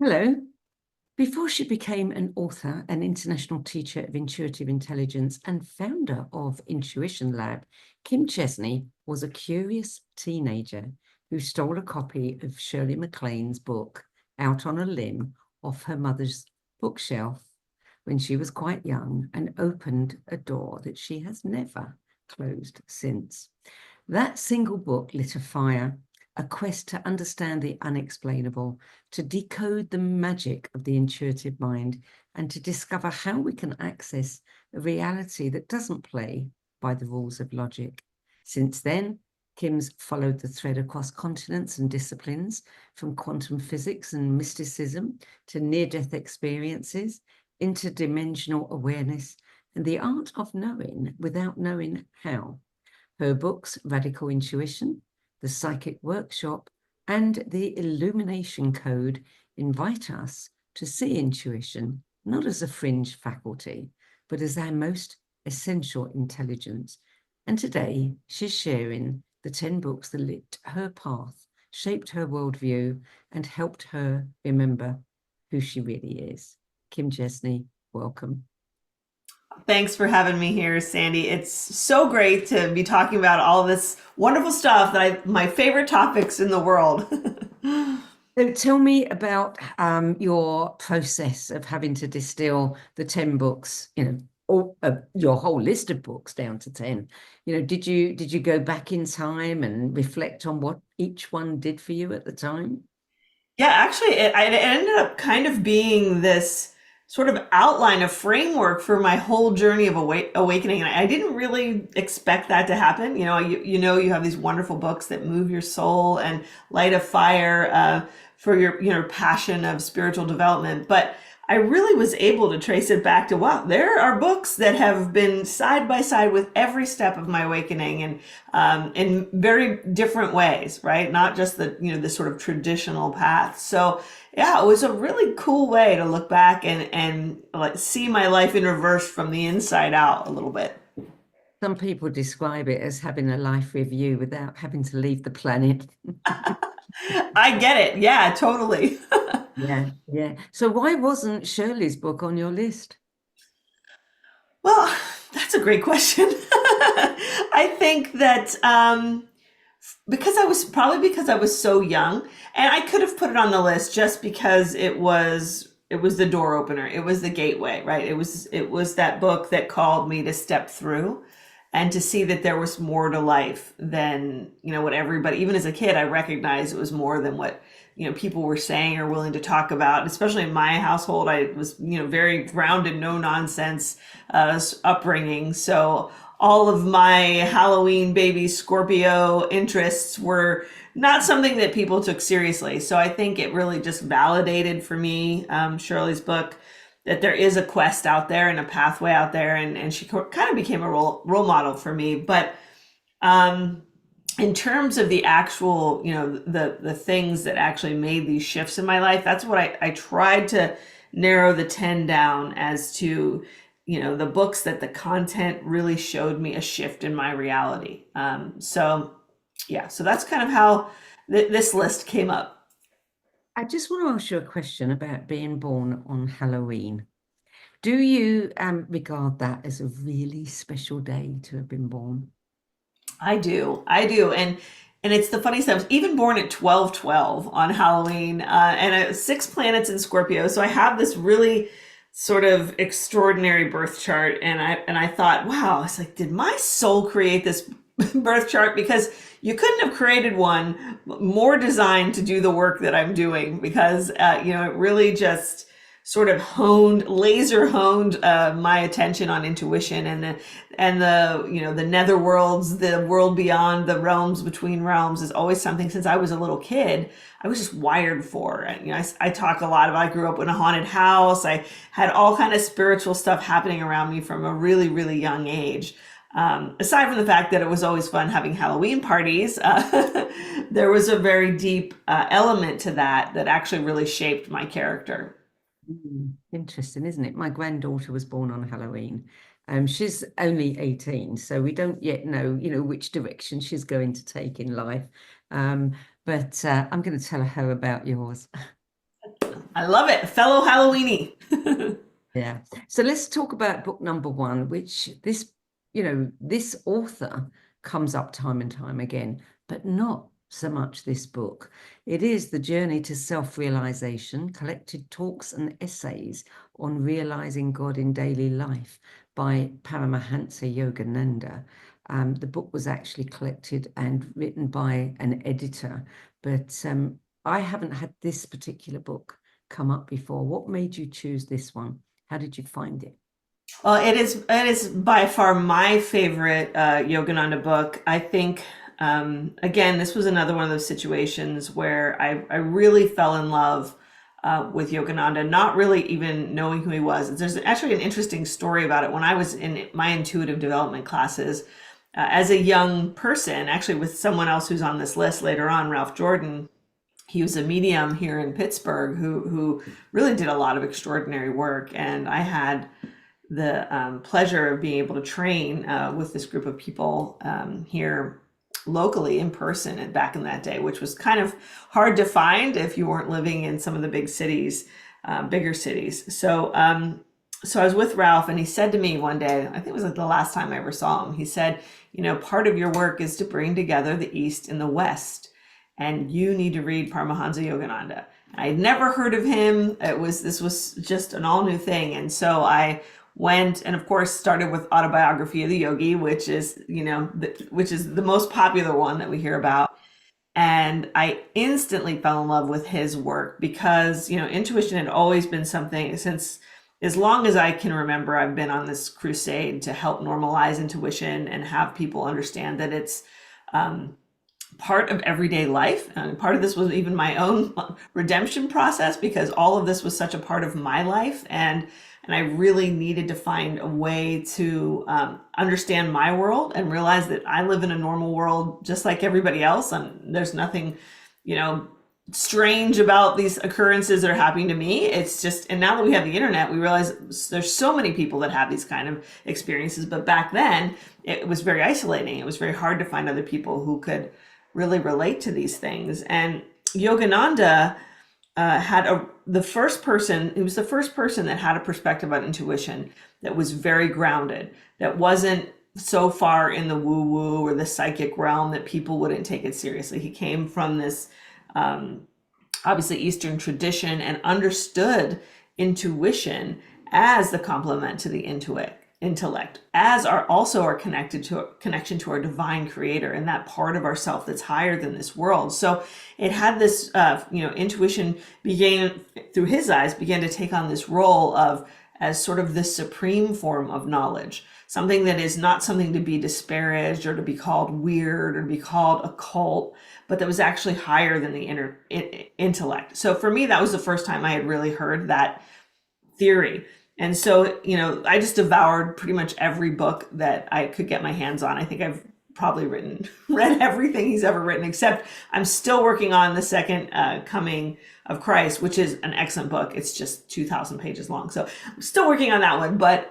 Hello. Before she became an author, an international teacher of intuitive intelligence, and founder of Intuition Lab, Kim Chestney was a curious teenager who stole a copy of Shirley MacLaine's book out on a limb off her mother's bookshelf when she was quite young and opened a door that she has never closed since. That single book lit a fire, a quest to understand the unexplainable, to decode the magic of the intuitive mind, and to discover how we can access a reality that doesn't play by the rules of logic. Since then, Kim's followed the thread across continents and disciplines, from quantum physics and mysticism to near-death experiences, interdimensional awareness, and the art of knowing without knowing how. Her books, Radical Intuition, The Psychic Workshop, and The Illumination Code invite us to see intuition not as a fringe faculty, but as our most essential intelligence. And today, she's sharing the 10 books that lit her path, shaped her worldview, and helped her remember who she really is. Kim Chestney, welcome. Thanks for having me here, Sandy. It's so great to be talking about all this wonderful stuff my favorite topics in the world. So tell me about your process of having to distill the 10 books, or your whole list of books down to 10. Did you go back in time and reflect on what each one did for you at the time? Yeah, actually, it ended up kind of being this sort of outline, a framework for my whole journey of awakening. And I didn't really expect that to happen. You have these wonderful books that move your soul and light a fire for your passion of spiritual development. But I really was able to trace it back to, wow, there are books that have been side by side with every step of my awakening, and in very different ways, right? Not just the sort of traditional path. So yeah, it was a really cool way to look back and like see my life in reverse from the inside out a little bit. Some people describe it as having a life review without having to leave the planet. I get it. Yeah, totally. Yeah. So why wasn't Shirley's book on your list? Well, that's a great question. I think that because I was so young, and I could have put it on the list just because it was the door opener. It was the gateway, right? It was that book that called me to step through and to see that there was more to life than, what everybody, even as a kid, I recognized it was more than what, people were saying or willing to talk about. Especially in my household, I was, very grounded, no nonsense upbringing. So all of my Halloween baby Scorpio interests were not something that people took seriously. So I think it really just validated for me, Shirley's book, that there is a quest out there and a pathway out there. And she kind of became a role model for me. But in terms of the actual, the things that actually made these shifts in my life, that's what I tried to narrow the 10 down as to, the books that the content really showed me a shift in my reality. So that's kind of how this list came up. I just want to ask you a question about being born on Halloween. Do you regard that as a really special day to have been born? I do, and it's the funny stuff. I was even born at 12/12 on Halloween, and I was 6 planets in Scorpio. So I have this really sort of extraordinary birth chart, and I thought, wow, it's like, did my soul create this birth chart? Because you couldn't have created one more designed to do the work that I'm doing, because it really just sort of laser honed my attention on intuition and the nether worlds, the world beyond, the realms between realms is always something since I was a little kid I was just wired for. I talk a lot about, I grew up in a haunted house. I had all kind of spiritual stuff happening around me from a really, really young age. Aside from the fact that it was always fun having Halloween parties, there was a very deep element to that actually really shaped my character. Interesting, isn't it? My granddaughter was born on Halloween. She's only 18, so we don't yet know, which direction she's going to take in life. But I'm going to tell her about yours. I love it. Fellow Halloweeny. Yeah. So let's talk about book number one, which this author comes up time and time again, but not so much this book. It is The Journey to Self-Realization, Collected Talks and Essays on Realizing God in Daily Life by Paramahansa Yogananda. The book was actually collected and written by an editor, but I haven't had this particular book come up before. What made you choose this one? How did you find it? Well, it is by far my favorite Yogananda book. I think again, this was another one of those situations where I really fell in love with Yogananda, not really even knowing who he was. There's actually an interesting story about it. When I was in my intuitive development classes, as a young person, actually with someone else who's on this list later on, Ralph Jordan, he was a medium here in Pittsburgh who really did a lot of extraordinary work, and I had the pleasure of being able to train with this group of people here locally in person and back in that day, which was kind of hard to find if you weren't living in some of the big cities, bigger cities. So I was with Ralph, and he said to me one day, I think it was like the last time I ever saw him, he said, part of your work is to bring together the East and the West, and you need to read Paramahansa Yogananda. I had never heard of him. This was just an all new thing. And so I went and of course started with Autobiography of the Yogi, which is the most popular one that we hear about. And I instantly fell in love with his work because, intuition had always been something since as long as I can remember. I've been on this crusade to help normalize intuition and have people understand that it's part of everyday life. And part of this was even my own redemption process because all of this was such a part of my life. And I really needed to find a way to understand my world and realize that I live in a normal world just like everybody else. And there's nothing, strange about these occurrences that are happening to me. It's just, and now that we have the internet, we realize there's so many people that have these kind of experiences. But back then, it was very isolating. It was very hard to find other people who could really relate to these things. And Yogananda he was the first person that had a perspective on intuition that was very grounded, that wasn't so far in the woo woo or the psychic realm that people wouldn't take it seriously. He came from this obviously Eastern tradition and understood intuition as the complement to the intellect, as our connection to our divine creator and that part of ourself that's higher than this world. So it had this, intuition through his eyes, began to take on this role of as sort of the supreme form of knowledge, something that is not something to be disparaged or to be called weird or to be called occult, but that was actually higher than the intellect. So for me, that was the first time I had really heard that theory. And so, I just devoured pretty much every book that I could get my hands on. I think I've probably read everything he's ever written, except I'm still working on the second coming of Christ, which is an excellent book. It's just 2,000 pages long. So I'm still working on that one. But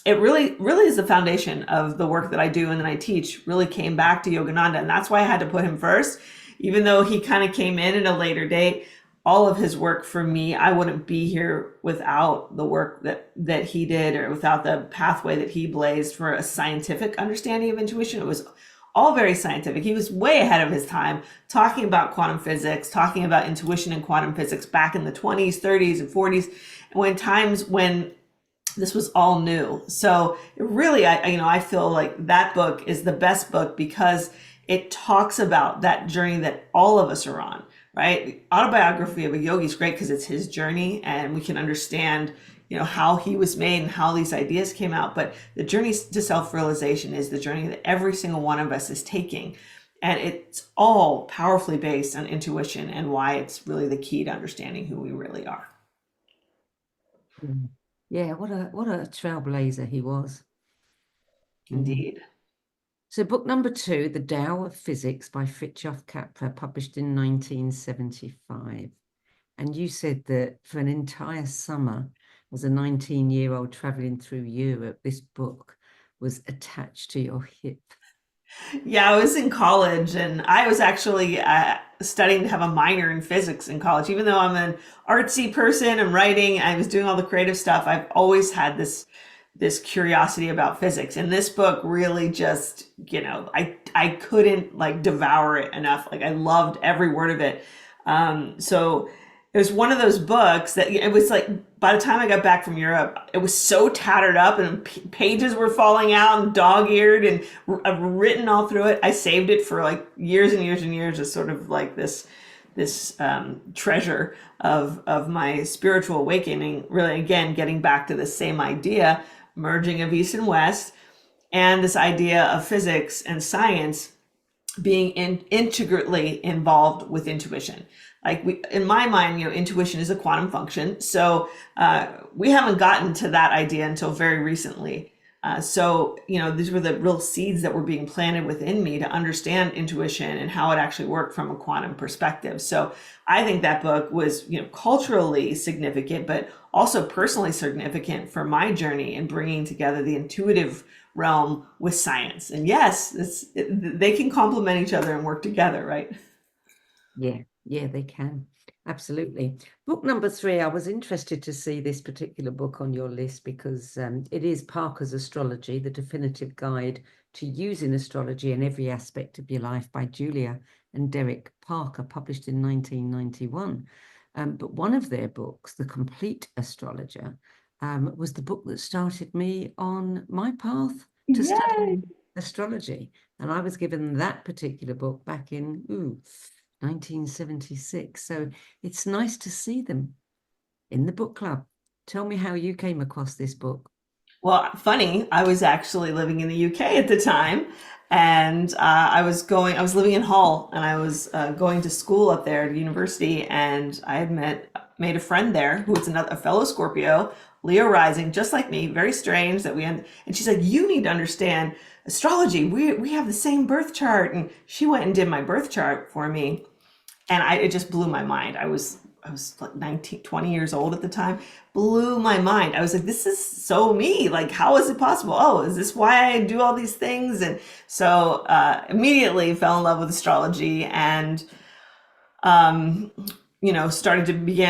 it really, really is the foundation of the work that I do and that I teach, really came back to Yogananda. And that's why I had to put him first, even though he kind of came in at a later date. All of his work for me, I wouldn't be here without the work that he did or without the pathway that he blazed for a scientific understanding of intuition. It was all very scientific. He was way ahead of his time talking about quantum physics, talking about intuition and quantum physics back in the 20s, 30s, and 40s, when this was all new. So it really, I feel like that book is the best book because it talks about that journey that all of us are on. Right? The Autobiography of a Yogi is great because it's his journey and we can understand, how he was made and how these ideas came out. But the journey to self-realization is the journey that every single one of us is taking. And it's all powerfully based on intuition and why it's really the key to understanding who we really are. Yeah, what a trailblazer he was. Indeed. So book number 2, The Dow of Physics by Fritjof Capra, published in 1975. And you said that for an entire summer, as a 19-year-old traveling through Europe, this book was attached to your hip. Yeah, I was in college and I was actually studying to have a minor in physics in college. Even though I'm an artsy person and writing, I was doing all the creative stuff. I've always had this curiosity about physics. And this book really just, I couldn't like devour it enough. Like I loved every word of it. So it was one of those books that it was like by the time I got back from Europe, it was so tattered up and pages were falling out and dog-eared and written all through it. I saved it for like years and years and years as sort of like this treasure of my spiritual awakening. Really, again, getting back to the same idea, merging of East and West, and this idea of physics and science being integrally involved with intuition. Like in my mind, intuition is a quantum function. So we haven't gotten to that idea until very recently. So these were the real seeds that were being planted within me to understand intuition and how it actually worked from a quantum perspective. So I think that book was, culturally significant, but also personally significant for my journey in bringing together the intuitive realm with science. And yes, they can complement each other and work together, right? Yeah, they can. Absolutely. Book number 3, I was interested to see this particular book on your list because it is Parker's Astrology, the definitive guide to using astrology in every aspect of your life by Julia and Derek Parker, published in 1991. But one of their books, The Complete Astrologer, was the book that started me on my path to Yay. studying astrology. And I was given that particular book back in 1976. So it's nice to see them in the book club. Tell me how you came across this book. Well, funny, I was actually living in the UK at the time, and I was living in Hull, and I was going to school up there at university, and I had made a friend there who was a fellow Scorpio, Leo rising, just like me, very strange that and she's like, you need to understand astrology. We have the same birth chart, and she went and did my birth chart for me, and it just blew my mind. I was like 19, 20 years old at the time. Blew my mind. I was like, this is so me. Like, how is it possible? Oh, is this why I do all these things? And so immediately fell in love with astrology and, began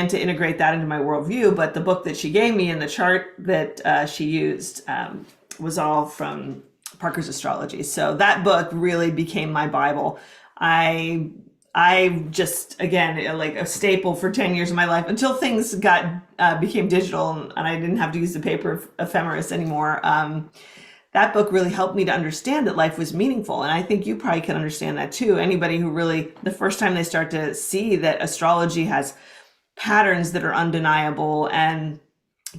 to integrate that into my worldview. But the book that she gave me and the chart that she used was all from Parker's Astrology. So that book really became my Bible. I just, again, like a staple for 10 years of my life until things became digital and I didn't have to use the paper ephemeris anymore. That book really helped me to understand that life was meaningful. And I think you probably can understand that too. Anybody who really, the first time they start to see that astrology has patterns that are undeniable and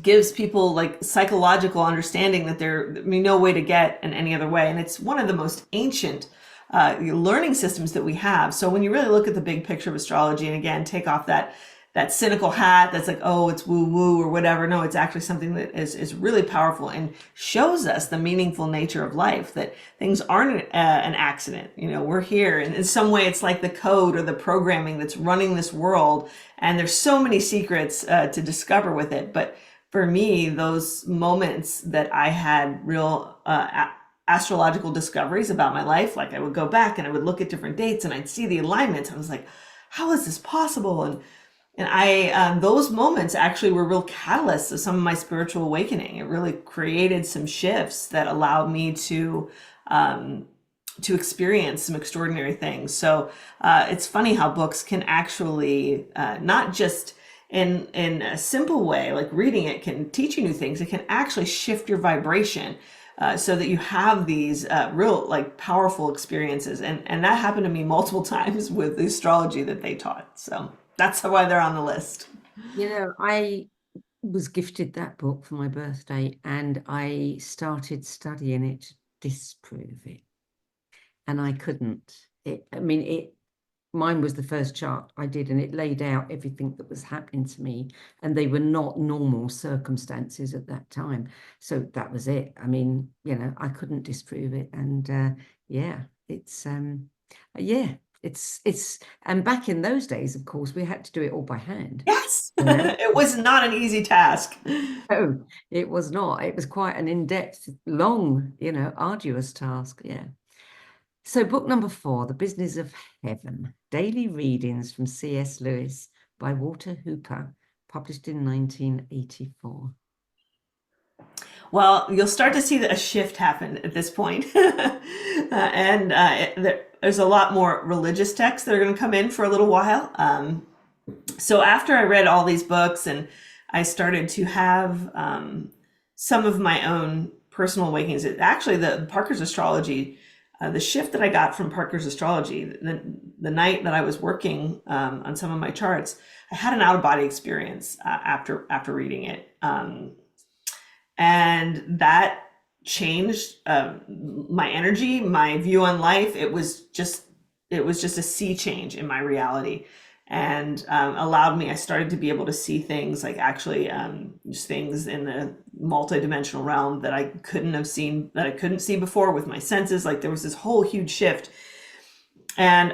gives people like psychological understanding that there's no way to get in any other way. And it's one of the most ancient learning systems that we have. So when you really look at the big picture of astrology, and again, take off that cynical hat that's like, oh, it's woo woo or whatever. No, it's actually something that is really powerful and shows us the meaningful nature of life, that things aren't an accident. We're here. And in some way, it's like the code or the programming that's running this world. And there's so many secrets to discover with it. But for me, those moments that I had real astrological discoveries about my life, like I would go back and I would look at different dates and I'd see the alignments. I was like, how is this possible? And I those moments actually were real catalysts of some of my spiritual awakening. It really created some shifts that allowed me to experience some extraordinary things. So it's funny how books can actually not just in a simple way, like reading it can teach you new things. It can actually shift your vibration. So that you have these real like powerful experiences. And that happened to me multiple times with the astrology that they taught. So that's why they're on the list. I was gifted that book for my birthday and I started studying it to disprove it. And I couldn't. Mine was the first chart I did, and it laid out everything that was happening to me, and they were not normal circumstances at that time. So that was it. I couldn't disprove it, and it's and back in those days, of course, we had to do it all by hand. Yes, it was not an easy task. No, it was not. It was quite an in-depth, long, arduous task. Yeah. So book number 4, The Business of Heaven, Daily Readings from C.S. Lewis by Walter Hooper, published in 1984. Well, you'll start to see that a shift happen at this point. There's a lot more religious texts that are going to come in for a little while. So after I read all these books and I started to have some of my own personal awakenings, actually the Parker's Astrology, the shift that I got from Parker's Astrology, the night that I was working on some of my charts, I had an out-of-body experience after reading it. And that changed my energy, my view on life. It was just a sea change in my reality, and allowed me. I started to be able to see things like actually just things in the multidimensional realm that I couldn't see before with my senses. Like there was this whole huge shift, and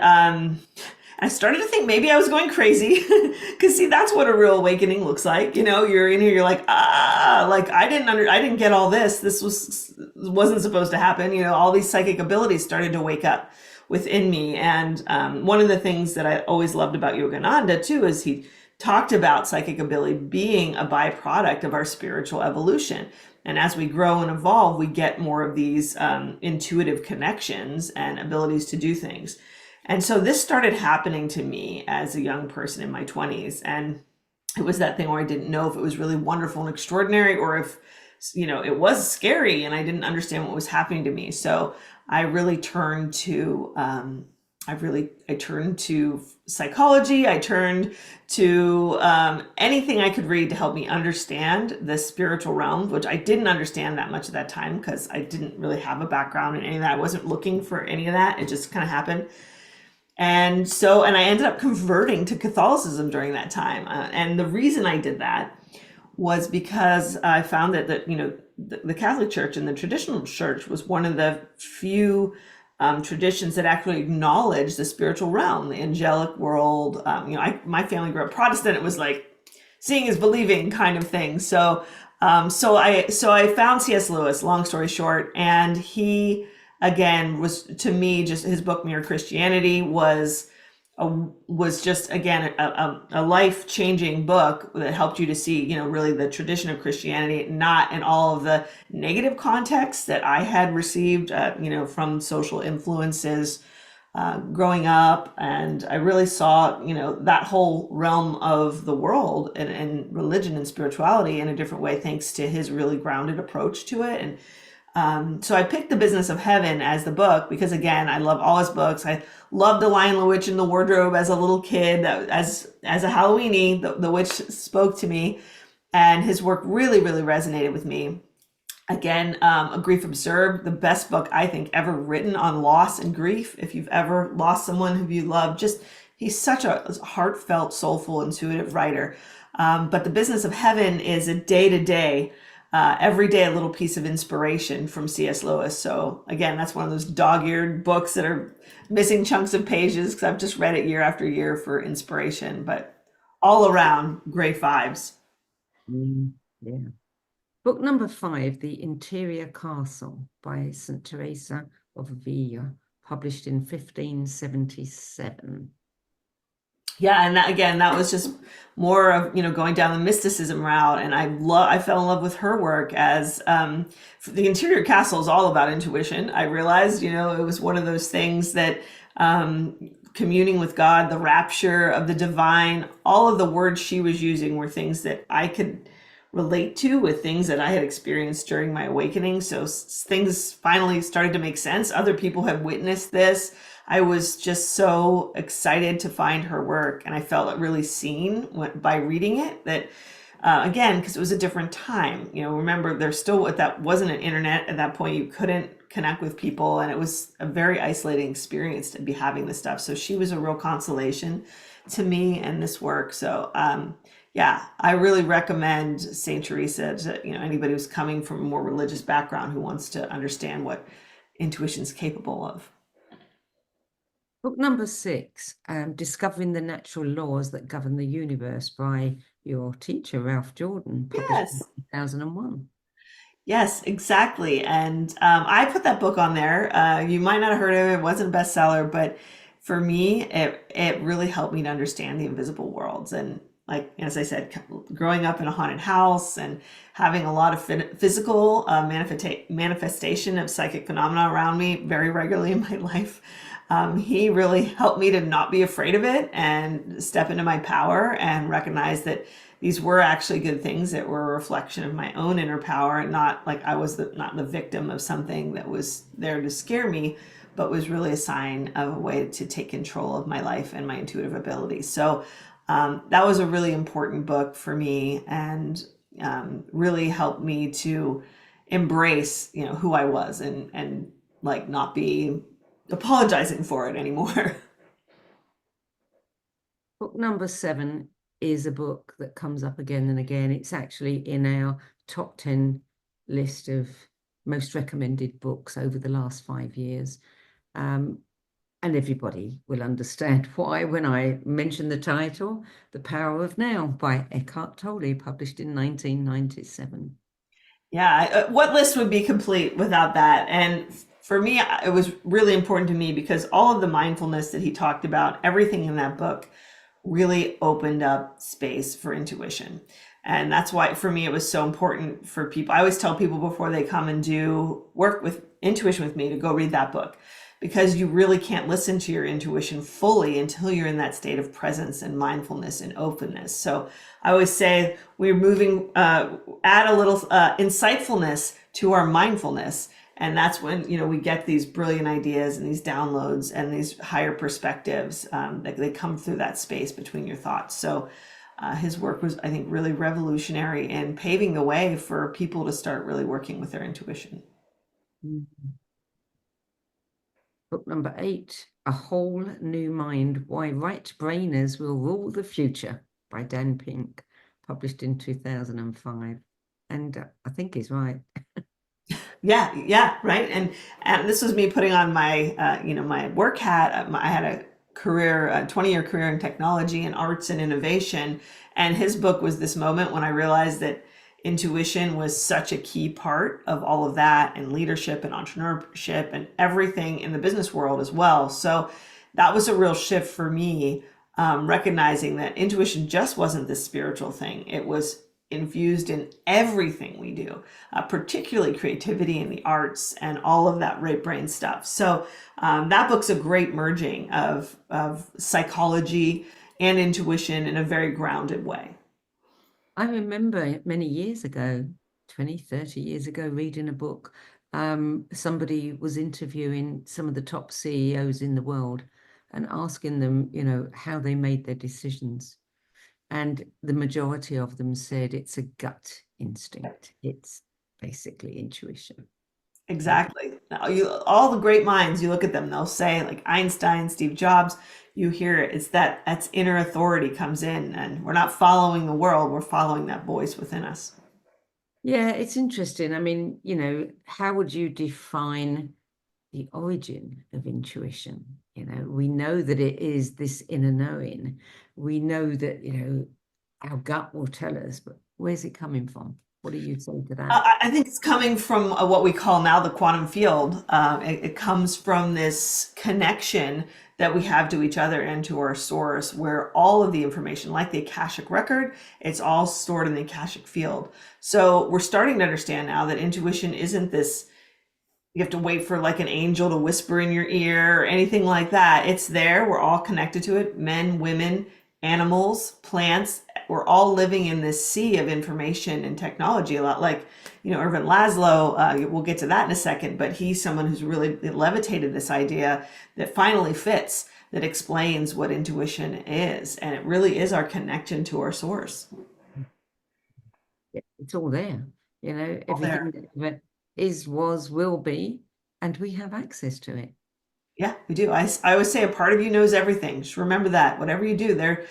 I started to think maybe I was going crazy because see, that's what a real awakening looks like. You know, you're in here, you're like, like I didn't get all this. This wasn't supposed to happen. You know, all these psychic abilities started to wake up within me. And one of the things that I always loved about Yogananda too is he talked about psychic ability being a byproduct of our spiritual evolution. And as we grow and evolve, we get more of these intuitive connections and abilities to do things. And so this started happening to me as a young person in my 20s. And it was that thing where I didn't know if it was really wonderful and extraordinary or if, you know, it was scary and I didn't understand what was happening to me. So I really turned to, I turned to psychology. I turned to anything I could read to help me understand the spiritual realm, which I didn't understand that much at that time because I didn't really have a background in any of that. I wasn't looking for any of that. It just kind of happened. And I ended up converting to Catholicism during that time. And the reason I did that was because I found that you know, the Catholic Church and the traditional church was one of the few traditions that actually acknowledged the spiritual realm, the angelic world. You know, my family grew up Protestant. It was like seeing is believing kind of thing. So I found C.S. Lewis, long story short, and he, again, was, to me, just his book Mere Christianity was just, again, a life-changing book that helped you to see, you know, really the tradition of Christianity, not in all of the negative contexts that I had received, you know, from social influences growing up. And I really saw, you know, that whole realm of the world and religion and spirituality in a different way, thanks to his really grounded approach to it. And so I picked The Business of Heaven as the book because, again, I love all his books. I loved The Lion, the Witch, and the Wardrobe as a little kid. As a Halloweenie, the witch spoke to me, and his work really, really resonated with me. Again, A Grief Observed, the best book I think ever written on loss and grief. If you've ever lost someone who you love, just he's such a heartfelt, soulful, intuitive writer. But The Business of Heaven is a day-to-day, every day a little piece of inspiration from C.S. Lewis. So again, that's one of those dog-eared books that are missing chunks of pages because I've just read it year after year for inspiration, but all around great vibes. Yeah. Book number 5, The Interior Castle by St. Teresa of Avila, published in 1577. Yeah, and that was just more of, you know, going down the mysticism route, and I fell in love with her work. As The Interior Castle is all about intuition. I realized, you know, it was one of those things that communing with God, the rapture of the divine, all of the words she was using were things that I could relate to with things that I had experienced during my awakening. So things finally started to make sense. Other people had witnessed this. I was just so excited to find her work, and I felt really seen by reading it. That again, because it was a different time. You know, remember, that wasn't an internet at that point. You couldn't connect with people, and it was a very isolating experience to be having this stuff. So she was a real consolation to me and this work. So yeah, I really recommend Saint Teresa to, you know, anybody who's coming from a more religious background who wants to understand what intuition is capable of. Book number 6, Discovering the Natural Laws That Govern the Universe by your teacher, Ralph Jordan, published in 2001. Yes, exactly. And I put that book on there. You might not have heard of it. It wasn't a bestseller, but for me, it really helped me to understand the invisible worlds. And like as I said, growing up in a haunted house and having a lot of physical manifestation of psychic phenomena around me very regularly in my life, he really helped me to not be afraid of it and step into my power and recognize that these were actually good things that were a reflection of my own inner power, and not like I was not the victim of something that was there to scare me, but was really a sign of a way to take control of my life and my intuitive abilities. So that was a really important book for me, and really helped me to embrace, who I was, and like not be apologizing for it anymore. Book number 7 is a book that comes up again and again. It's actually in our top 10 list of most recommended books over the last 5 years. And everybody will understand why when I mention the title, The Power of Now by Eckhart Tolle, published in 1997. Yeah, what list would be complete without that? And for me, it was really important to me because all of the mindfulness that he talked about, everything in that book really opened up space for intuition. And that's why for me it was so important for people. I always tell people before they come and do work with intuition with me to go read that book, because you really can't listen to your intuition fully until you're in that state of presence and mindfulness and openness. So I always say we're moving, add a little insightfulness to our mindfulness. And that's when, we get these brilliant ideas and these downloads and these higher perspectives that they come through that space between your thoughts. So his work was, I think, really revolutionary in paving the way for people to start really working with their intuition. Mm-hmm. Book number 8, A Whole New Mind, Why Right-Brainers Will Rule the Future by Dan Pink, published in 2005. And I think he's right. Yeah, right. And this was me putting on my, my work hat. I had a 20-year career in technology and arts and innovation. And his book was this moment when I realized that intuition was such a key part of all of that, and leadership and entrepreneurship and everything in the business world as well. So that was a real shift for me, recognizing that intuition just wasn't this spiritual thing. It was infused in everything we do, particularly creativity and the arts and all of that right brain stuff. So that book's a great merging of psychology and intuition in a very grounded way. I remember many years ago, 20, 30 years ago, reading a book. Somebody was interviewing some of the top CEOs in the world and asking them, how they made their decisions. And the majority of them said it's a gut instinct. It's basically intuition. Exactly. Now, all the great minds, you look at them, they'll say, like Einstein, Steve Jobs, you hear it. It's that's inner authority comes in, and we're not following the world, we're following that voice within us. Yeah, it's interesting. I mean, how would you define the origin of intuition? We know that it is this inner knowing. We know that, our gut will tell us, but where's it coming from? What do you say to that? I think it's coming from what we call now the quantum field. It comes from this connection that we have to each other and to our source, where all of the information, like the Akashic record, it's all stored in the Akashic field. So we're starting to understand now that intuition isn't this, you have to wait for like an angel to whisper in your ear or anything like that. It's there. We're all connected to it. Men, women, animals, plants. We're all living in this sea of information and technology. A lot like, Irvin Laszlo. We'll get to that in a second, but he's someone who's really levitated this idea that finally fits, that explains what intuition is, and it really is our connection to our source. It's all there. All there. Everything that is, was, will be, and we have access to it. Yeah, we do. I always say a part of you knows everything. Just remember that. Whatever you do, there,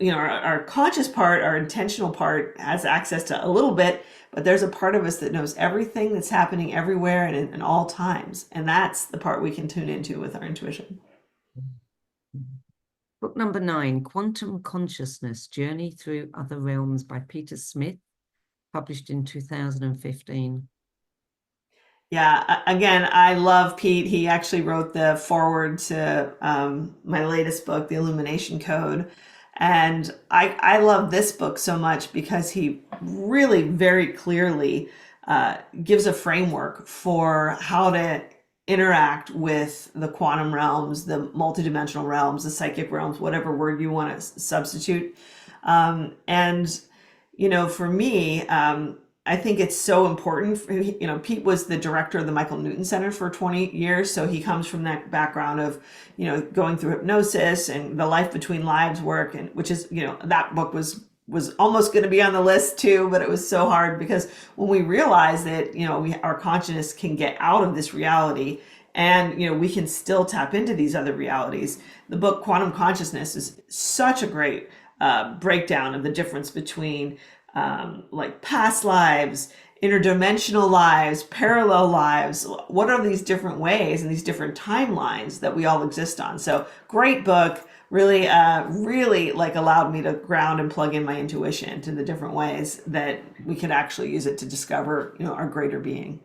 our conscious part, our intentional part has access to a little bit, but there's a part of us that knows everything that's happening everywhere and in all times. And that's the part we can tune into with our intuition. Book number 9, Quantum Consciousness, Journey Through Other Realms by Peter Smith, published in 2015. Yeah, again, I love Pete. He actually wrote the foreword to my latest book, The Illumination Code. And I love this book so much because he really very clearly gives a framework for how to interact with the quantum realms, the multidimensional realms, the psychic realms, whatever word you want to substitute. And for me, I think it's so important. Pete was the director of the Michael Newton Center for 20 years. So he comes from that background of, going through hypnosis and the life between lives work. And which is, that book was almost going to be on the list too, but it was so hard because when we realize that, our consciousness can get out of this reality and, we can still tap into these other realities. The book Quantum Consciousness is such a great breakdown of the difference between like past lives, interdimensional lives, parallel lives. What are these different ways and these different timelines that we all exist on? So great book. Really, really like allowed me to ground and plug in my intuition to the different ways that we could actually use it to discover, our greater being.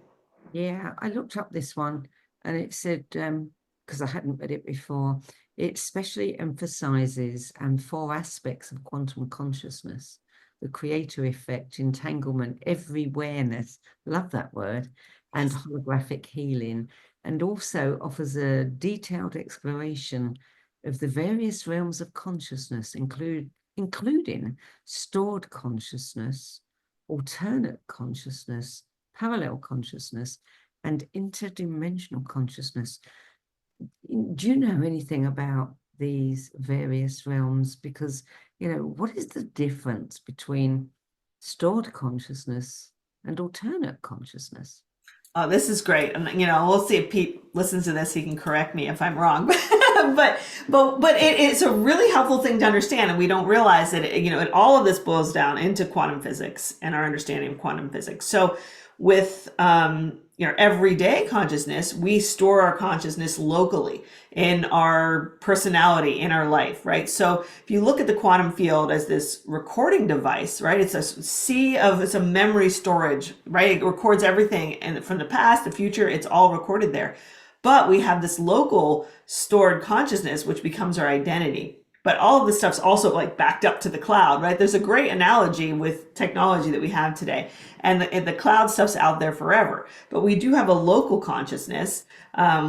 Yeah, I looked up this one and it said, because I hadn't read it before, it specially emphasizes four aspects of quantum consciousness: the creator effect, entanglement, everywhereness, love that word, and holographic healing, and also offers a detailed exploration of the various realms of consciousness, including stored consciousness, alternate consciousness, parallel consciousness, and interdimensional consciousness. Do you know anything about these various realms? Because, what is the difference between stored consciousness and alternate consciousness? Oh, this is great. And we'll see if Pete listens to this. He can correct me if I'm wrong. but it's a really helpful thing to understand. And we don't realize that, all of this boils down into quantum physics and our understanding of quantum physics. So with, everyday consciousness, we store our consciousness locally in our personality, in our life, right? So if you look at the quantum field as this recording device, right? It's a memory storage, right? It records everything, and from the past, the future, it's all recorded there. But we have this local stored consciousness, which becomes our identity. But all of this stuff's also like backed up to the cloud, right? There's a great analogy with technology that we have today. And the cloud stuff's out there forever. But we do have a local consciousness,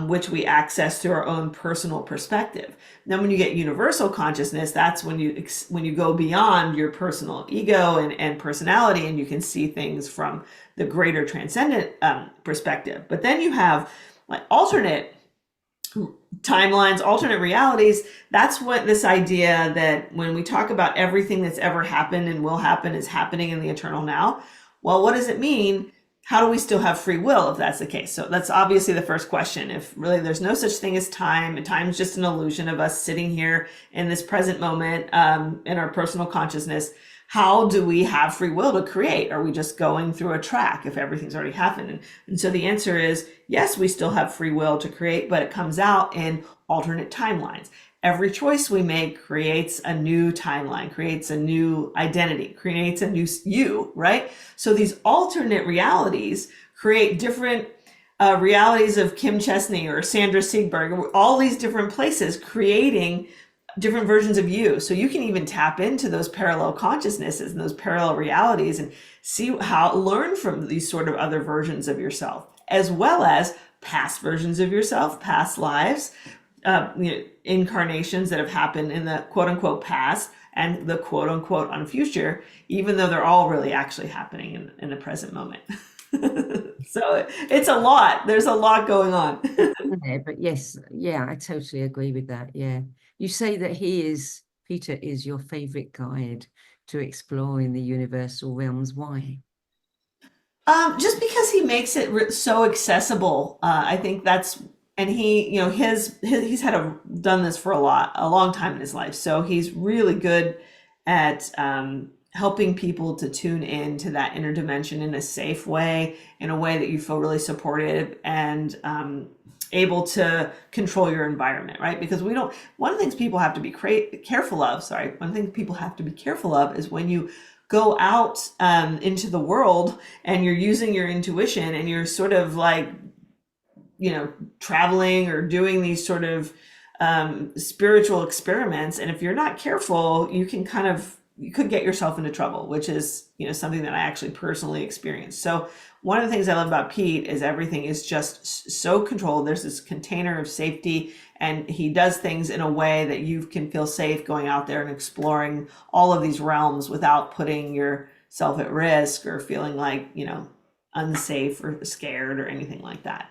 which we access through our own personal perspective. Then when you get universal consciousness, that's when you go beyond your personal ego and personality, and you can see things from the greater transcendent perspective. But then you have like alternate timelines, alternate realities. That's what this idea that when we talk about everything that's ever happened and will happen is happening in the eternal now. Well, what does it mean? How do we still have free will if that's the case? So that's obviously the first question. If really there's no such thing as time, and time is just an illusion of us sitting here in this present moment in our personal consciousness, how do we have free will to create? Are we just going through a track if everything's already happened? And so the answer is yes, we still have free will to create, but it comes out in alternate timelines. Every choice we make creates a new timeline, creates a new identity, creates a new you, right? So these alternate realities create different realities of Kim Chestney or Sandra Sedgbeer, all these different places creating different versions of you. So you can even tap into those parallel consciousnesses and those parallel realities and learn from these sort of other versions of yourself, as well as past versions of yourself, past lives, incarnations that have happened in the quote unquote past and the quote unquote on future, even though they're all really actually happening in the present moment. So it's a lot. There's a lot going on. Yeah, but yes, yeah, I totally agree with that. Yeah. You say that Peter is your favorite guide to exploring the universal realms. Why? Just because he makes it so accessible, I think that's, and he, he's done this for a long time in his life. So he's really good at helping people to tune in to that inner dimension in a safe way, in a way that you feel really supported and able to control your environment, right? Because one of the things people have to be careful of, is when you go out into the world and you're using your intuition and you're sort of like traveling or doing these sort of spiritual experiments. And if you're not careful, you could get yourself into trouble, which is, something that I actually personally experienced. So one of the things I love about Pete is everything is just so controlled. There's this container of safety, and he does things in a way that you can feel safe going out there and exploring all of these realms without putting yourself at risk or feeling like, unsafe or scared or anything like that.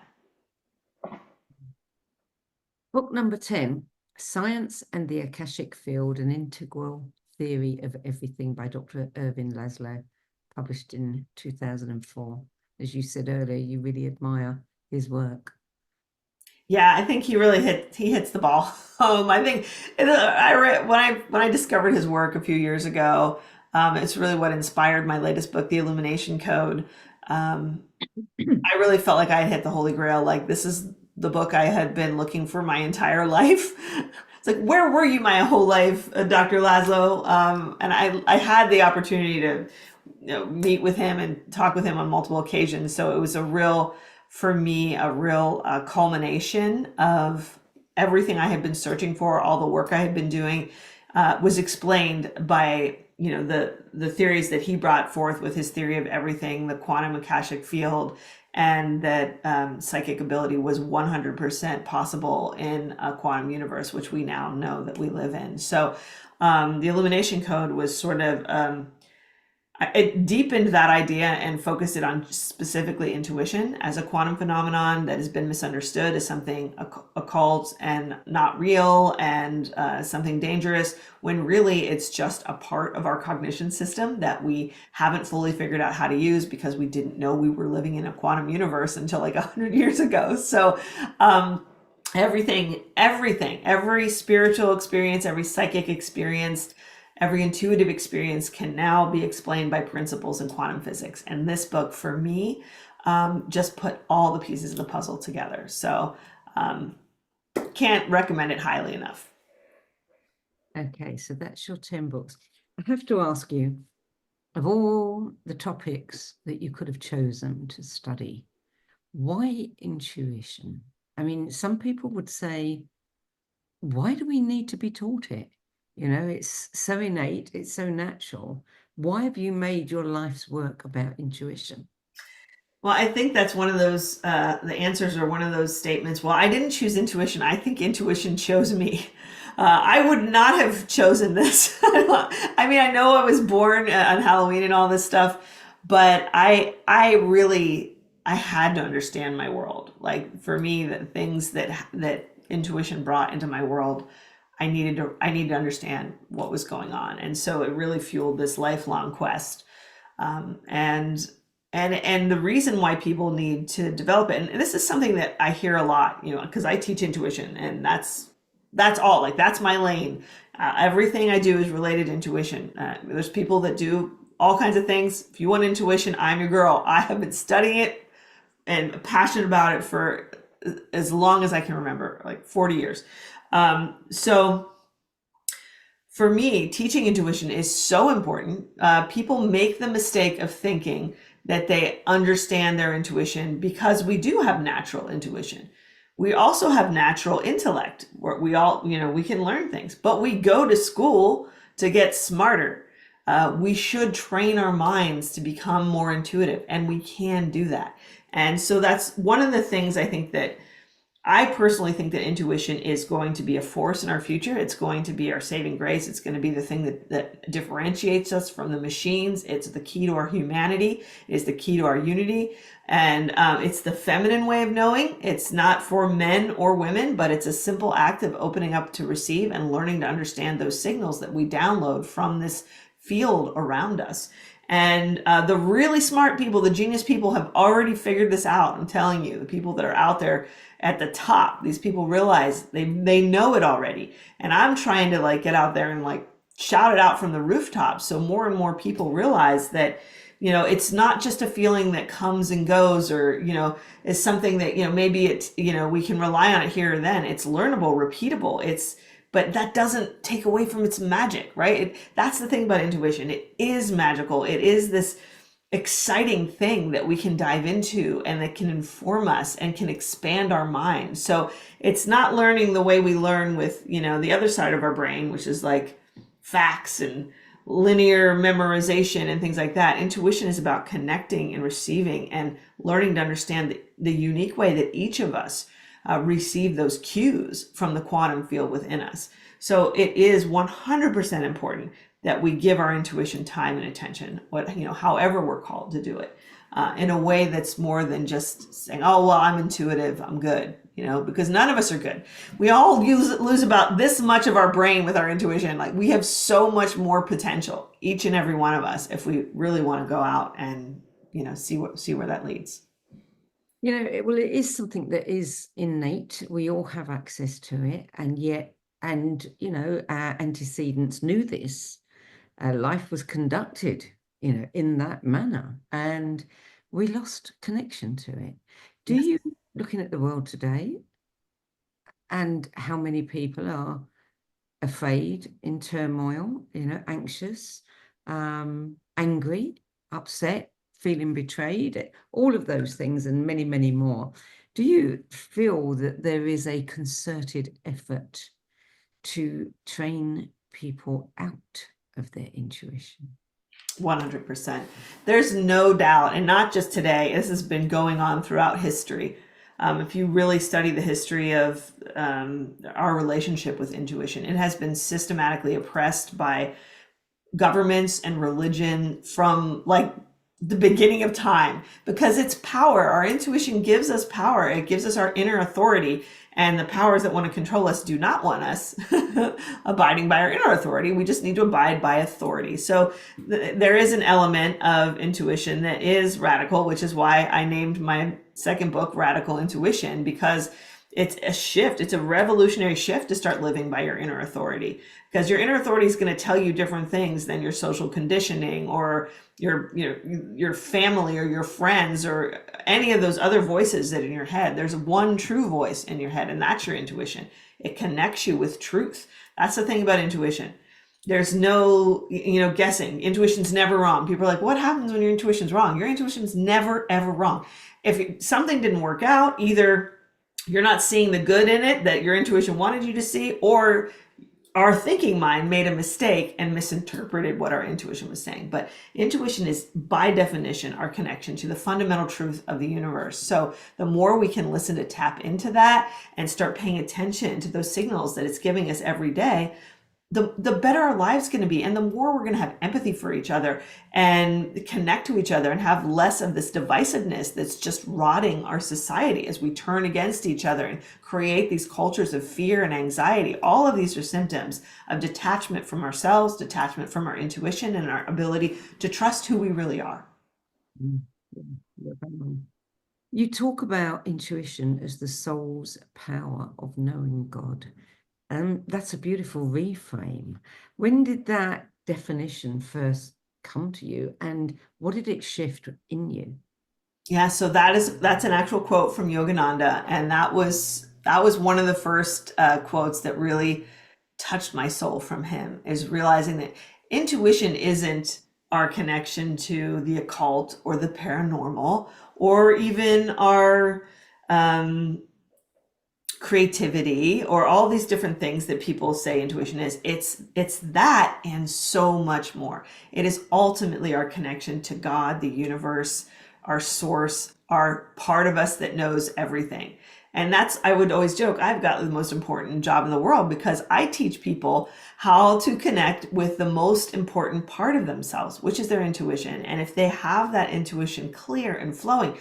Book number 10, Science and the Akashic Field, an Integral Theory of Everything by Dr. Irvin Laszlo, published in 2004. As you said earlier, you really admire his work. Yeah, I think he really hits the ball home. I think I read when I discovered his work a few years ago. It's really what inspired my latest book, The Illumination Code. I really felt like I had hit the Holy Grail. Like, this is the book I had been looking for my entire life. It's like, where were you my whole life, Dr. Laszlo? And I had the opportunity to meet with him and talk with him on multiple occasions. So it was for me, a real culmination of everything I had been searching for. All the work I had been doing was explained by the theories that he brought forth with his theory of everything, the quantum akashic field, and that psychic ability was 100% possible in a quantum universe, which we now know that we live in. So the Illumination Code was sort of, it deepened that idea and focused it on specifically intuition as a quantum phenomenon that has been misunderstood as something occult and not real and something dangerous, when really it's just a part of our cognition system that we haven't fully figured out how to use because we didn't know we were living in a quantum universe until like 100 years ago. So every spiritual experience, every psychic experience, every intuitive experience can now be explained by principles in quantum physics. And this book, for me, just put all the pieces of the puzzle together. So can't recommend it highly enough. Okay, so that's your 10 books. I have to ask you, of all the topics that you could have chosen to study, why intuition? I mean, some people would say, why do we need to be taught it? It's so innate, it's so natural. Why have you made your life's work about intuition? Well, I think that's one of those, the answers are one of those statements. Well, I didn't choose intuition. I think intuition chose me. I would not have chosen this. I mean, I know I was born on Halloween and all this stuff, but I had to understand my world. Like, for me, the things that intuition brought into my world, I needed to understand what was going on. And so it really fueled this lifelong quest. And the reason why people need to develop it, and this is something that I hear a lot, because I teach intuition, and that's all. Like, that's my lane. Everything I do is related to intuition. There's people that do all kinds of things. If you want intuition, I'm your girl. I have been studying it and passionate about it for as long as I can remember, like 40 years. So for me, teaching intuition is so important. People make the mistake of thinking that they understand their intuition because we do have natural intuition. We also have natural intellect where we all, we can learn things, but we go to school to get smarter. We should train our minds to become more intuitive, and we can do that. And so that's one of the things I personally think that intuition is going to be a force in our future. It's going to be our saving grace. It's going to be the thing that differentiates us from the machines. It's the key to our humanity. It's the key to our unity. And it's the feminine way of knowing. It's not for men or women, but it's a simple act of opening up to receive and learning to understand those signals that we download from this field around us. And the really smart people, the genius people, have already figured this out. I'm telling you, the people that are out there at the top, these people realize they know it already. And I'm trying to get out there and shout it out from the rooftops, so more and more people realize that it's not just a feeling that comes and goes, or is something that maybe it's we can rely on it here or then. It's learnable, repeatable. But that doesn't take away from its magic, right? That's the thing about intuition. It is magical. It is this exciting thing that we can dive into and that can inform us and can expand our mind. So it's not learning the way we learn with, the other side of our brain, which is like facts and linear memorization and things like that. Intuition is about connecting and receiving and learning to understand the unique way that each of us receive those cues from the quantum field within us. So it is 100% important that we give our intuition time and attention, however we're called to do it, in a way that's more than just saying, oh, well, I'm intuitive, I'm good, because none of us are good. We all lose about this much of our brain with our intuition. Like, we have so much more potential, each and every one of us, if we really want to go out and, see where that leads. Well, it is something that is innate. We all have access to it, and yet, our antecedents knew this. Life was conducted, in that manner, and we lost connection to it. Do Yes. you, looking at the world today, and how many people are afraid, in turmoil, anxious, angry, upset, feeling betrayed, all of those things and many, many more. Do you feel that there is a concerted effort to train people out of their intuition? 100%. There's no doubt, and not just today, this has been going on throughout history. If you really study the history of our relationship with intuition, it has been systematically oppressed by governments and religion from like the beginning of time, because it's power. Our intuition gives us power. It gives us our inner authority, and the powers that want to control us do not want us abiding by our inner authority. We just need to abide by authority. So there is an element of intuition that is radical, which is why I named my second book Radical Intuition, because it's a shift. It's a revolutionary shift to start living by your inner authority, because your inner authority is going to tell you different things than your social conditioning or your family or your friends or any of those other voices that are in your head. There's one true voice in your head, and that's your intuition. It connects you with truth. That's the thing about intuition. There's no, guessing. Intuition's never wrong. People are like, what happens when your intuition's wrong? Your intuition's never, ever wrong. If something didn't work out, either you're not seeing the good in it that your intuition wanted you to see, or our thinking mind made a mistake and misinterpreted what our intuition was saying. But intuition is, by definition, our connection to the fundamental truth of the universe. So the more we can listen to tap into that and start paying attention to those signals that it's giving us every day, the better our lives going to be, and the more we're going to have empathy for each other and connect to each other and have less of this divisiveness that's just rotting our society as we turn against each other and create these cultures of fear and anxiety. All of these are symptoms of detachment from ourselves, detachment from our intuition and our ability to trust who we really are. You talk about intuition as the soul's power of knowing God. That's a beautiful reframe. When did that definition first come to you, and what did it shift in you? Yeah, so that's an actual quote from Yogananda, and that was one of the first quotes that really touched my soul from him, is realizing that intuition isn't our connection to the occult or the paranormal or even our creativity or all these different things that people say intuition is. It's that and so much more. It is ultimately our connection to God, the universe, our source, our part of us that knows everything. And I would always joke, I've got the most important job in the world, because I teach people how to connect with the most important part of themselves, which is their intuition. And if they have that intuition clear and flowing,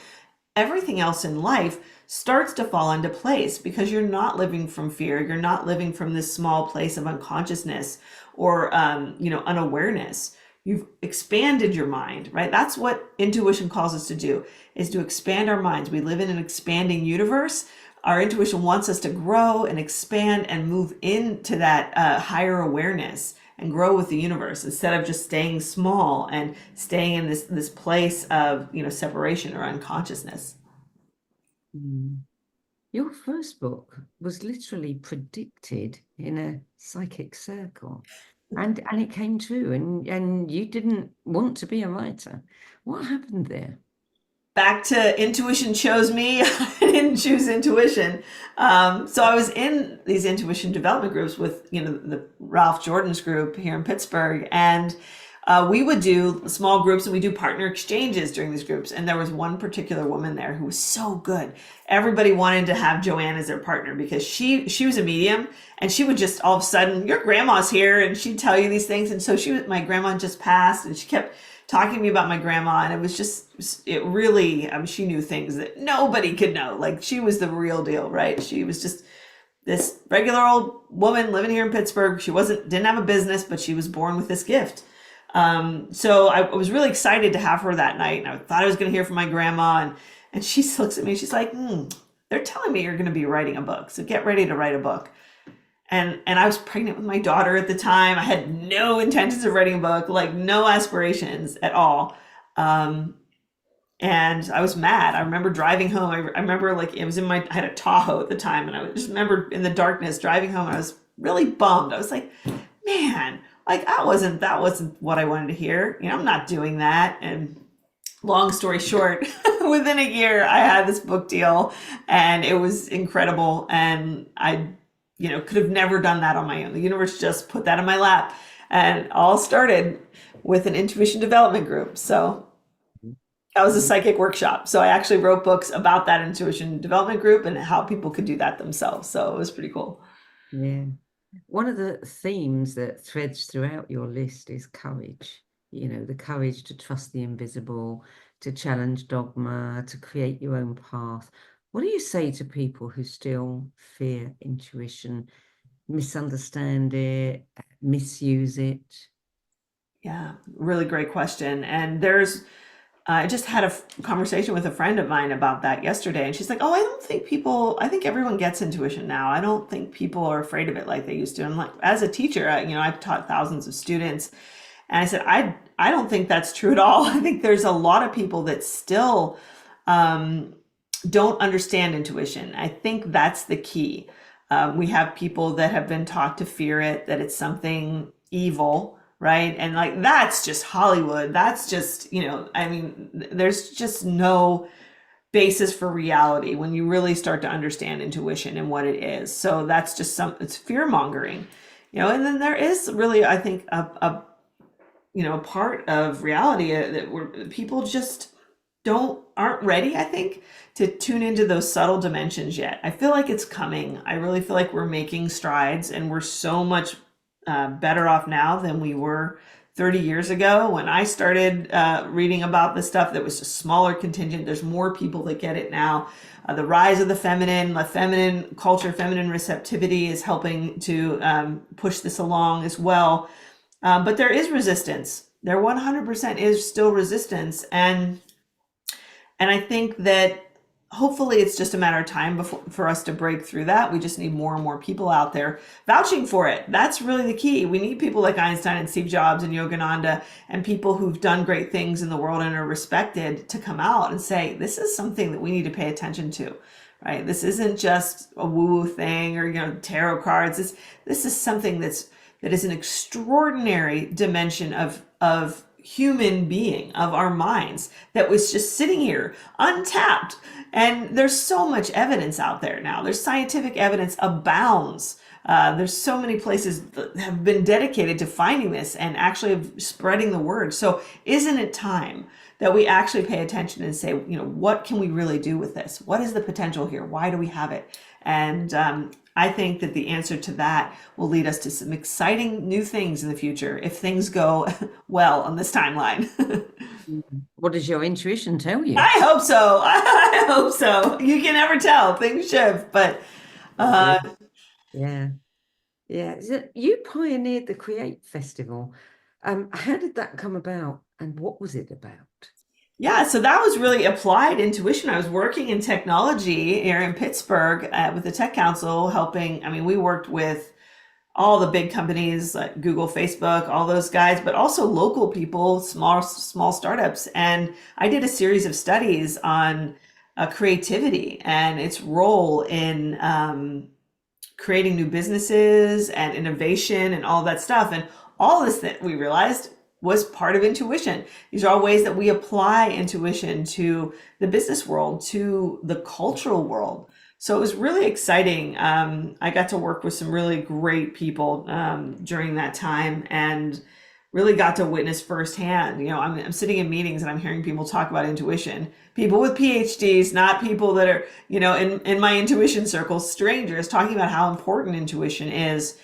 everything else in life starts to fall into place, because you're not living from fear. You're not living from this small place of unconsciousness or, unawareness. You've expanded your mind, right? That's what intuition calls us to do, is to expand our minds. We live in an expanding universe. Our intuition wants us to grow and expand and move into that higher awareness and grow with the universe, instead of just staying small and staying in this place of, separation or unconsciousness. Your first book was literally predicted in a psychic circle. and it came true, and you didn't want to be a writer. What happened there? Back to intuition chose me. I didn't choose intuition. So I was in these intuition development groups with, the Ralph Jordan's group here in Pittsburgh, and we would do small groups and we do partner exchanges during these groups. And there was one particular woman there who was so good. Everybody wanted to have Joanne as their partner because she was a medium, and she would just all of a sudden, your grandma's here, and she'd tell you these things. And so my grandma just passed, and she kept talking to me about my grandma, and it really, I mean, she knew things that nobody could know. Like, she was the real deal, right? She was just this regular old woman living here in Pittsburgh. She didn't have a business, but she was born with this gift. So I was really excited to have her that night, and I thought I was going to hear from my grandma, and she looks at me and she's like, they're telling me you're going to be writing a book, so get ready to write a book. And I was pregnant with my daughter at the time. I had no intentions of writing a book, like no aspirations at all. And I was mad. I remember driving home. I remember, like, I had a Tahoe at the time, and I just remember in the darkness driving home. I was really bummed. I was like, man, like that wasn't what I wanted to hear. I'm not doing that. And long story short, within a year, I had this book deal, and it was incredible. And I could have never done that on my own. The universe just put that in my lap, and all started with an intuition development group. So that was a psychic workshop. So I actually wrote books about that intuition development group and how people could do that themselves. So it was pretty cool. Yeah. One of the themes that threads throughout your list is courage. The courage to trust the invisible, to challenge dogma, to create your own path. What do you say to people who still fear intuition, misunderstand it, misuse it? Yeah, really great question. And I just had a conversation with a friend of mine about that yesterday, and she's like, "Oh, I think everyone gets intuition now. I don't think people are afraid of it like they used to." I'm like, as a teacher, I've taught thousands of students, and I said, I don't think that's true at all. I think there's a lot of people that still don't understand intuition. I think that's the key. We have people that have been taught to fear it, that it's something evil, right? And like, that's just Hollywood. That's just, there's just no basis for reality when you really start to understand intuition and what it is. So that's just it's fear mongering, and then there is really, I think, a part of reality that where people just aren't ready, I think, to tune into those subtle dimensions yet. I feel like it's coming. I really feel like we're making strides, and we're so much better off now than we were 30 years ago when I started reading about this stuff. That was a smaller contingent. There's more people that get it now. The rise of the feminine culture, feminine receptivity is helping to push this along as well. But there is resistance. There 100% is still resistance. And I think that hopefully it's just a matter of time for us to break through that. We just need more and more people out there vouching for it. That's really the key. We need people like Einstein and Steve Jobs and Yogananda and people who've done great things in the world and are respected to come out and say, this is something that we need to pay attention to, right? This isn't just a woo-woo thing or, tarot cards. This is something that is an extraordinary dimension of human being, of our minds, that was just sitting here untapped. And there's so much evidence out there now. There's scientific evidence abounds. There's so many places that have been dedicated to finding this and actually spreading the word. So isn't it time that we actually pay attention and say, what can we really do with this? What is the potential here? Why do we have it? And I think that the answer to that will lead us to some exciting new things in the future if things go well on this timeline. What does your intuition tell you? I hope so. I hope so. You can never tell. Things shift, but yeah. So you pioneered the Create Festival. How did that come about, and what was it about? Yeah, so that was really applied intuition. I was working in technology here in Pittsburgh with the Tech Council, helping. I mean, we worked with all the big companies like Google, Facebook, all those guys, but also local people, small startups. And I did a series of studies on creativity and its role in creating new businesses and innovation and all that stuff. And all this that we realized was part of intuition. These are all ways that we apply intuition to the business world, to the cultural world. So it was really exciting. I got to work with some really great people during that time, and really got to witness firsthand. I'm sitting in meetings and I'm hearing people talk about intuition. People with PhDs, not people that are, in my intuition circles, strangers, talking about how important intuition is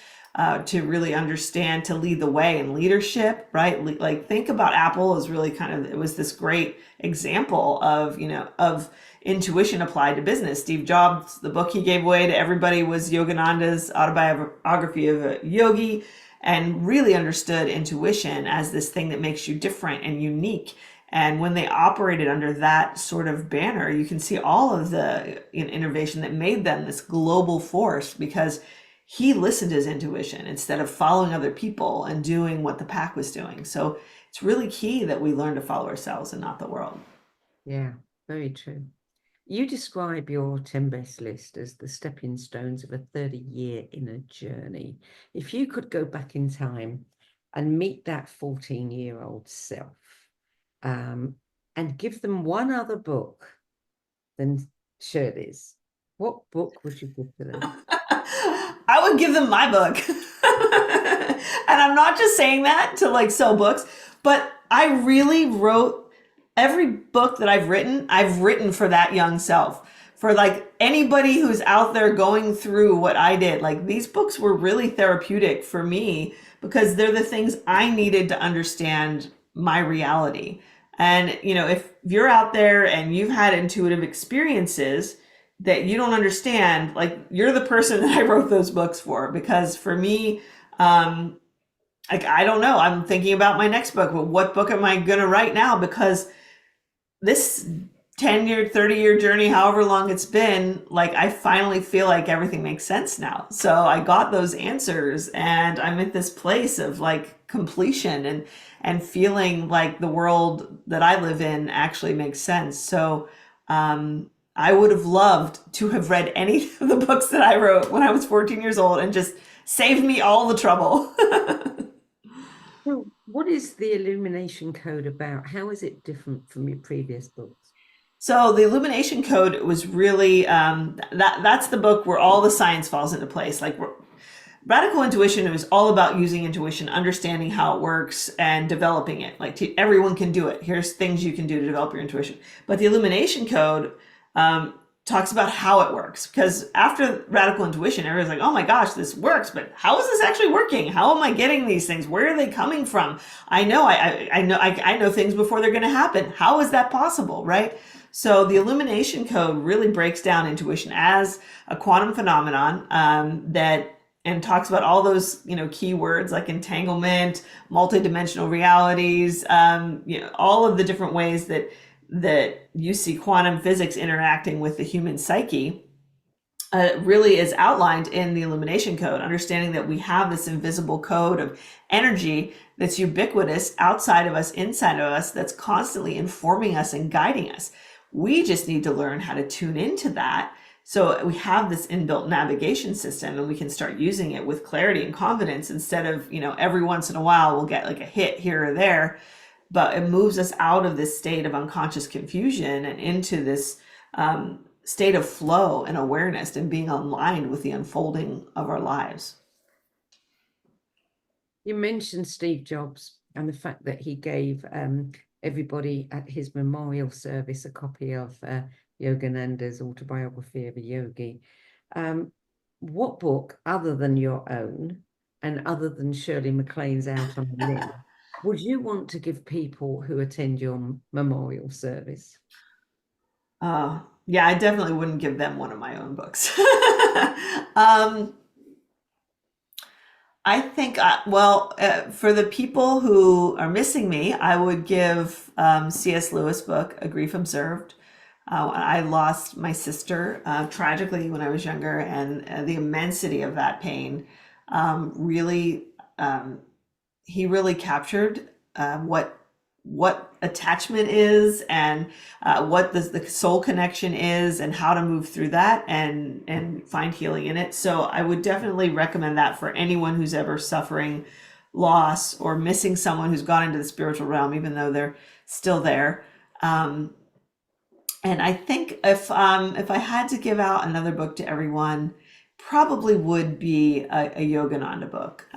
to really understand, to lead the way in leadership, right? Like, think about Apple as really it was this great example of, of intuition applied to business. Steve Jobs, the book he gave away to everybody was Yogananda's autobiography of a yogi, and really understood intuition as this thing that makes you different and unique. And when they operated under that sort of banner, you can see all of the innovation that made them this global force, because he listened to his intuition instead of following other people and doing what the pack was doing. So it's really key that we learn to follow ourselves and not the world. Yeah, very true. You describe your 10 best list as the stepping stones of a 30-year inner journey. If you could go back in time and meet that 14-year-old self, and give them one other book than Shirley's, what book would you give to them? I would give them my book. And I'm not just saying that to sell books, but I really wrote every book that I've written for that young self, for anybody who's out there going through what I did. These books were really therapeutic for me, because they're the things I needed to understand my reality. And, if you're out there and you've had intuitive experiences that you don't understand, you're the person that I wrote those books for. Because for me, I don't know, I'm thinking about my next book, but what book am I going to write now? Because this 10-year, 30-year journey, however long it's been, I finally feel like everything makes sense now. So I got those answers, and I'm at this place of completion and feeling like the world that I live in actually makes sense. So I would have loved to have read any of the books that I wrote when I was 14 years old and just saved me all the trouble. So what is the Illumination Code about? How is it different from your previous books? So the Illumination Code was really, that's the book where all the science falls into place. Radical intuition was all about using intuition, understanding how it works, and developing it. Everyone can do it. Here's things you can do to develop your intuition. But the Illumination Code talks about how it works. Because after radical intuition, everyone's like, oh my gosh, this works, but how is this actually working? How am I getting these things? Where are they coming from? I know things before they're going to happen. How is that possible, right? So the Illumination Code really breaks down intuition as a quantum phenomenon and talks about all those key words like entanglement, multidimensional realities, all of the different ways that you see quantum physics interacting with the human psyche. Really is outlined in the Illumination Code, understanding that we have this invisible code of energy that's ubiquitous outside of us, inside of us, that's constantly informing us and guiding us. We just need to learn how to tune into that. So we have this inbuilt navigation system, and we can start using it with clarity and confidence, instead of, every once in a while we'll get a hit here or there. But it moves us out of this state of unconscious confusion and into this state of flow and awareness, and being aligned with the unfolding of our lives. You mentioned Steve Jobs and the fact that he gave everybody at his memorial service a copy of Yogananda's autobiography of a yogi. What book, other than your own and other than Shirley MacLaine's Out on a Limb, would you want to give people who attend your memorial service? Yeah, I definitely wouldn't give them one of my own books. I think, for the people who are missing me, I would give C.S. Lewis' book, A Grief Observed. I lost my sister tragically when I was younger, and the immensity of that pain really, he really captured what attachment is, and what the soul connection is, and how to move through that and find healing in it. So I would definitely recommend that for anyone who's ever suffering loss or missing someone who's gone into the spiritual realm, even though they're still there. And I think if I had to give out another book to everyone, probably would be a Yogananda book.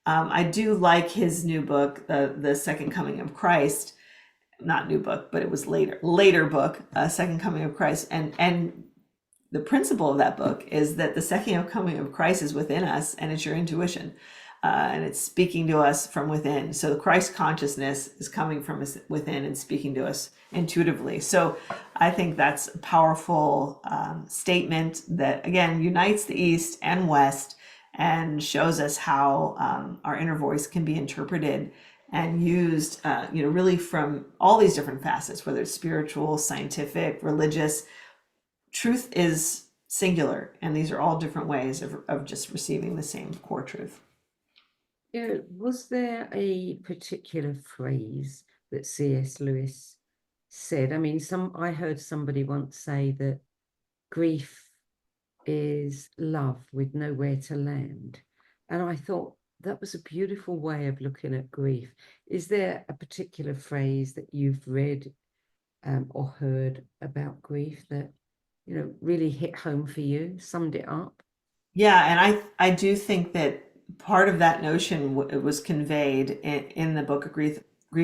I do like his new book, the Second Coming of Christ. Not new book, but it was later book, Second Coming of Christ. And the principle of that book is that the second coming of Christ is within us, and it's your intuition. And it's speaking to us from within. So the Christ consciousness is coming from within and speaking to us intuitively. So I think that's a powerful statement that, again, unites the East and West and shows us how our inner voice can be interpreted and used, really from all these different facets, whether it's spiritual, scientific, religious. Truth is singular, and these are all different ways of just receiving the same core truth. Yeah, was there a particular phrase that C.S. Lewis said? I mean, I heard somebody once say that grief is love with nowhere to land. And I thought that was a beautiful way of looking at grief. Is there a particular phrase that you've read or heard about grief that, really hit home for you, summed it up? Yeah, and I do think that part of that notion was conveyed in the book of Grief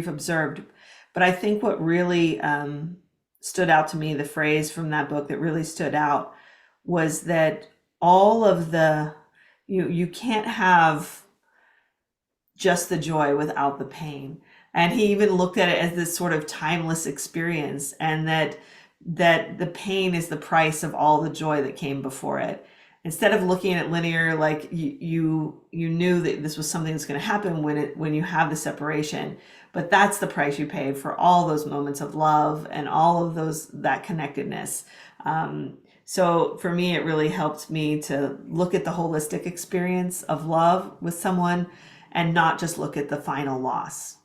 Observed. But I think what really stood out to me, the phrase from that book that really stood out, was that all of you can't have just the joy without the pain. And he even looked at it as this sort of timeless experience, and that the pain is the price of all the joy that came before it. Instead of looking at it linear, like you knew that this was something that's going to happen when you have the separation, but that's the price you paid for all those moments of love and all of that connectedness. So for me, it really helped me to look at the holistic experience of love with someone and not just look at the final loss.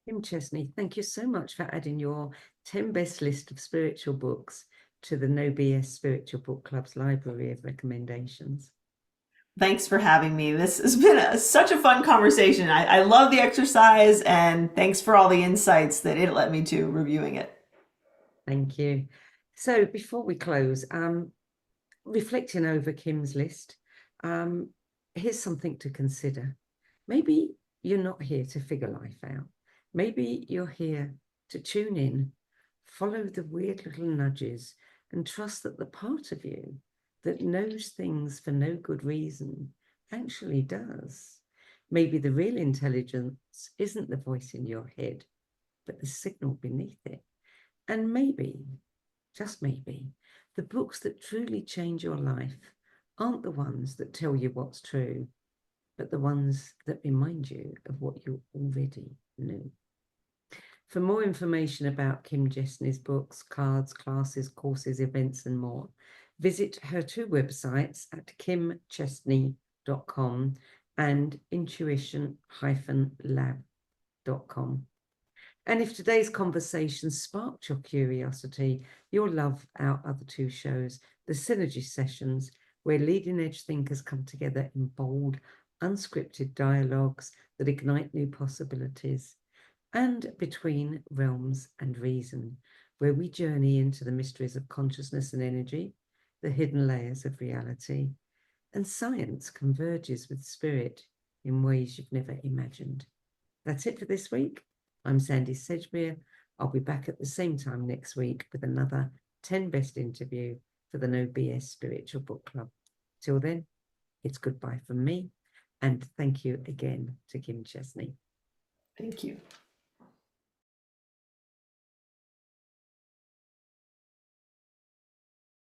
Kim Chestney, thank you so much for adding your 10 best list of spiritual books to the No BS Spiritual Book Club's library of recommendations. Thanks for having me. This has been such a fun conversation. I love the exercise, and thanks for all the insights that it led me to reviewing it. Thank you. So before we close, reflecting over Kim's list, here's something to consider. Maybe you're not here to figure life out. Maybe you're here to tune in, follow the weird little nudges, and trust that the part of you that knows things for no good reason actually does. Maybe the real intelligence isn't the voice in your head, but the signal beneath it. And maybe, just maybe, the books that truly change your life aren't the ones that tell you what's true, but the ones that remind you of what you already knew. For more information about Kim Chestney's books, cards, classes, courses, events, and more, visit her two websites at kimchestney.com and intuition-lab.com. And if today's conversation sparked your curiosity, you'll love our other two shows, the Synergy Sessions, where leading edge thinkers come together in bold, unscripted dialogues that ignite new possibilities, and Between Realms and Reason, where we journey into the mysteries of consciousness and energy, the hidden layers of reality, and science converges with spirit in ways you've never imagined. That's it for this week. I'm Sandie Sedgbeer. I'll be back at the same time next week with another 10 best interview for the No BS Spiritual Book Club. Till then, it's goodbye from me, and thank you again to Kim Chestney. Thank you.